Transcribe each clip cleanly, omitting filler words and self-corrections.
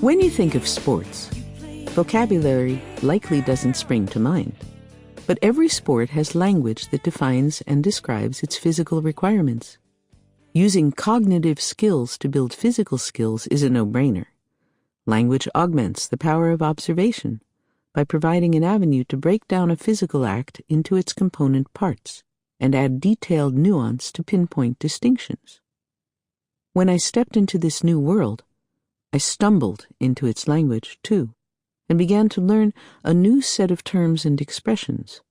When you think of sports, vocabulary likely doesn't spring to mind. But every sport has language that defines and describes its physical requirements. Using cognitive skills to build physical skills is a no-brainer. Language augments the power of observation by providing an avenue to break down a physical act into its component parts and add detailed nuance to pinpoint distinctions. When I stepped into this new world, I stumbled into its language, too, and began to learn a new set of terms and expressions,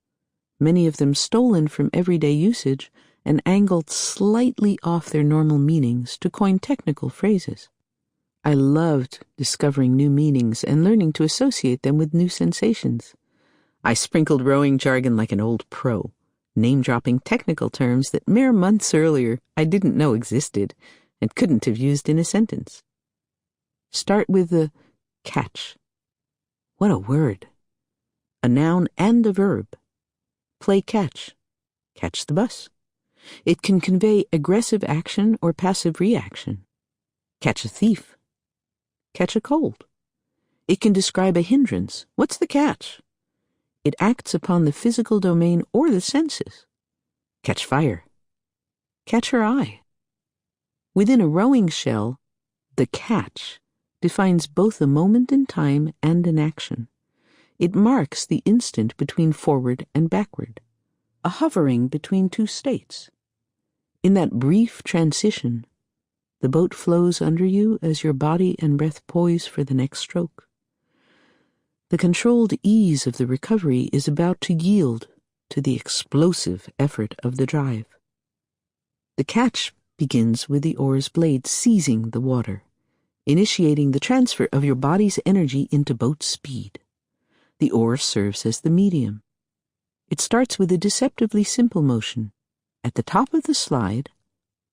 many of them stolen from everyday usage and angled slightly off their normal meanings to coin technical phrases. I loved discovering new meanings and learning to associate them with new sensations. I sprinkled rowing jargon like an old pro, name-dropping technical terms that mere months earlier I didn't know existed and couldn't have used in a sentence. Start with the catch. What a word. A noun and a verb. Play catch. Catch the bus. It can convey aggressive action or passive reaction. Catch a thief. Catch a cold. It can describe a hindrance. What's the catch? It acts upon the physical domain or the senses. Catch fire. Catch her eye. Within a rowing shell, the catch defines both a moment in time and an action. It marks the instant between forward and backward, a hovering between two states. In that brief transition, the boat flows under you as your body and breath poise for the next stroke. The controlled ease of the recovery is about to yield to the explosive effort of the drive. The catch begins with the oar's blade seizing the water, initiating the transfer of your body's energy into boat speed. The oar serves as the medium. It starts with a deceptively simple motion. At the top of the slide,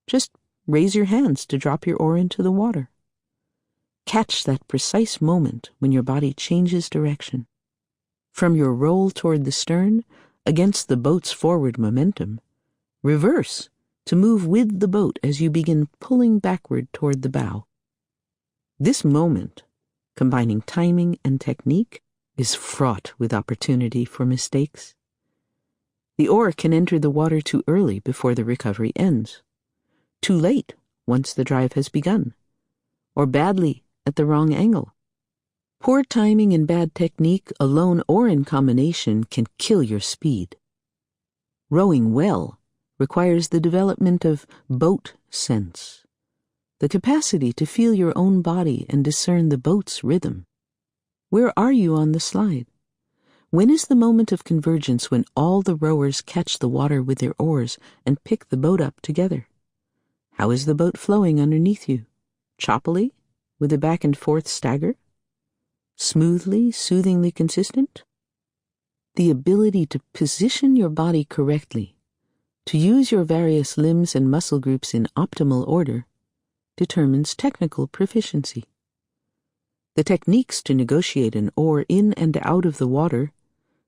just raise your hands to drop your oar into the water. Catch that precise moment when your body changes direction. From your roll toward the stern, against the boat's forward momentum, reverse to move with the boat as you begin pulling backward toward the bow. This moment, combining timing and technique, is fraught with opportunity for mistakes. The oar can enter the water too early before the recovery ends, too late once the drive has begun, or badly at the wrong angle. Poor timing and bad technique, alone or in combination, can kill your speed. Rowing well requires the development of boat sense, the capacity to feel your own body and discern the boat's rhythm. Where are you on the slide? When is the moment of convergence when all the rowers catch the water with their oars and pick the boat up together? How is the boat flowing underneath you? Choppily, with a back and forth stagger? Smoothly, soothingly consistent? The ability to position your body correctly, to use your various limbs and muscle groups in optimal order, determines technical proficiency. The techniques to negotiate an oar in and out of the water,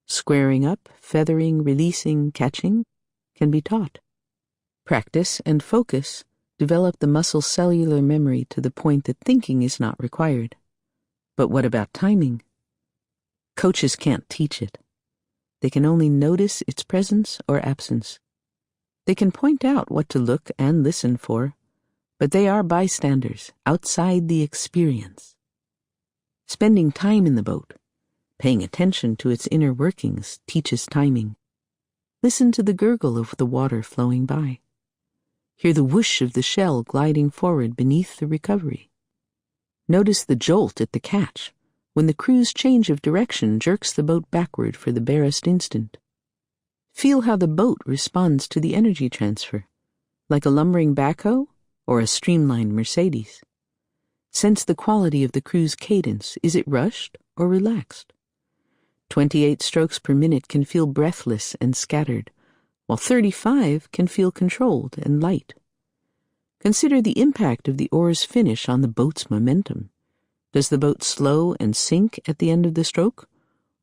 squaring up, feathering, releasing, catching, can be taught. Practice and focus develop the muscle cellular memory to the point that thinking is not required. But what about timing? Coaches can't teach it. They can only notice its presence or absence. They can point out what to look and listen for, but they are bystanders outside the experience. Spending time in the boat, paying attention to its inner workings, teaches timing. Listen to the gurgle of the water flowing by. Hear the whoosh of the shell gliding forward beneath the recovery. Notice the jolt at the catch when the crew's change of direction jerks the boat backward for the barest instant. Feel how the boat responds to the energy transfer, like a lumbering backhoe or a streamlined Mercedes. Sense the quality of the crew's cadence. Is it rushed or relaxed? 28 strokes per minute can feel breathless and scattered, while 35 can feel controlled and light. Consider the impact of the oar's finish on the boat's momentum. Does the boat slow and sink at the end of the stroke,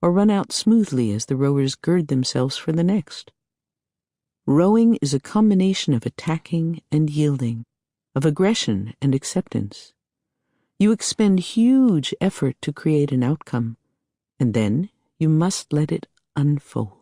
or run out smoothly as the rowers gird themselves for the next? Rowing is a combination of attacking and yielding, of aggression and acceptance. You expend huge effort to create an outcome, and then you must let it unfold.